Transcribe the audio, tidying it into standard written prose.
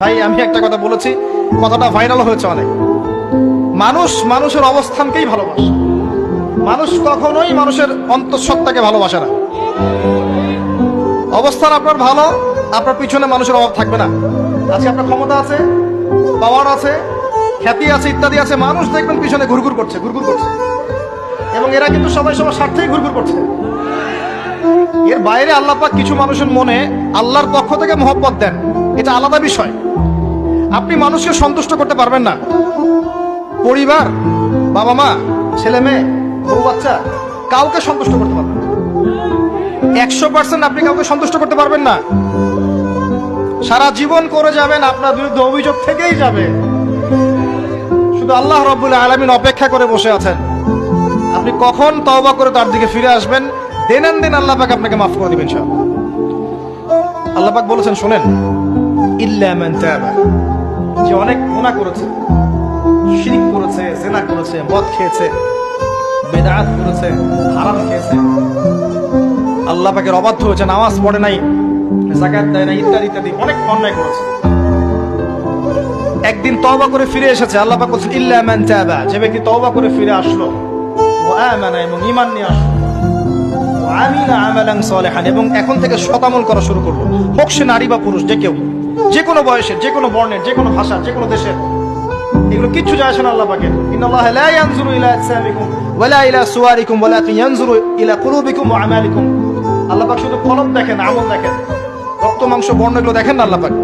ভাই আমি একটা কথা বলেছি, কথাটা ভাইরাল হয়েছে অনেক। মানুষ মানুষের অবস্থানকেই ভালোবাসে, মানুষ কখনোই মানুষের অন্তঃসত্ত্বাকে ভালোবাসে না। অবস্থান আপনার ভালো, আপনার পিছনে মানুষের অভাব থাকবে না। আজকে আপনার ক্ষমতা আছে, পাওয়ার আছে, খ্যাতি আছে, ইত্যাদি আছে, মানুষ দেখবেন পিছনে ঘুরঘুর করছে, ঘুরঘুর করছে, এবং এরা কিন্তু সবাই সবার স্বার্থেই ঘুরঘুর করছে। এর বাইরে আল্লাহ পাক কিছু মানুষের মনে আল্লাহর পক্ষ থেকে মহব্বত দেন, এটা আলাদা বিষয়। আপনি মানুষকে সন্তুষ্ট করতে পারবেন না। পরিবার, বাবা মা, ছেলে মেয়ে, বউ বাচ্চা, কাউকে সন্তুষ্ট করতে পারবেন না। 100% আপনি কাউকে সন্তুষ্ট করতে পারবেন না। সারা জীবন করে যাবেন, আপনার বিরুদ্ধে অভিযোগ থেকেই যাবে। শুধু আল্লাহ রাব্বুল আলামিন অপেক্ষা করে বসে আছেন, আপনি কখন তওবা করে তার দিকে ফিরে আসবেন। দেন দিন আল্লাহ পাক আপনাকে মাফ করে দিবেন ইনশাআল্লাহ। আল্লাহ পাক বলেছেন শোনেন, ইল্লা মান তাবা, যে অনেক গুনাহ করেছে, শিরক করেছে, জিনা করেছে, মদ খেয়েছে, বিদআত করেছে, হারাম খেয়েছে, আল্লাহ পাকের অবাধ্য হয়েছে, নামাজ পড়ে নাই, যাকাত দেয় নাই, ইত্যাদি ইত্যাদি অনেক অন্যায় করেছে, একদিন তওবা করে ফিরে এসেছে। আল্লাহ পাক বলেছেন ইল্লা মান তাবা, যে ব্যক্তি তওবা করে ফিরে আসলো, ওয়া আমানা, এবং ঈমান নিয়ে আসলো, ওয়া আমিলা আমালান সালিহান, এবং এখন থেকে সৎ আমল করা শুরু করলো, হোক সে নারী বা পুরুষ, যে কেউ, যে কোনো বয়সের, যে কোনো বর্ণের, যে কোনো ভাষার, যে কোনো দেশের, এগুলো কিচ্ছু যায় আসে না আল্লাহ পাকের। ইন্নাল্লাহা লা ইয়ানজুরু ইলা আজসামিকুম ওয়ালা ইলা সুওয়ারিকুম ওয়ালাকিন ইয়ানজুরু ইলা কুলুবিকুম ওয়া আমালিকুম। আল্লাহ পাক শুধু কলব দেখেন, আমল দেখেন, রক্ত মাংস বর্ণ এগুলো দেখেন না আল্লাহ পাক।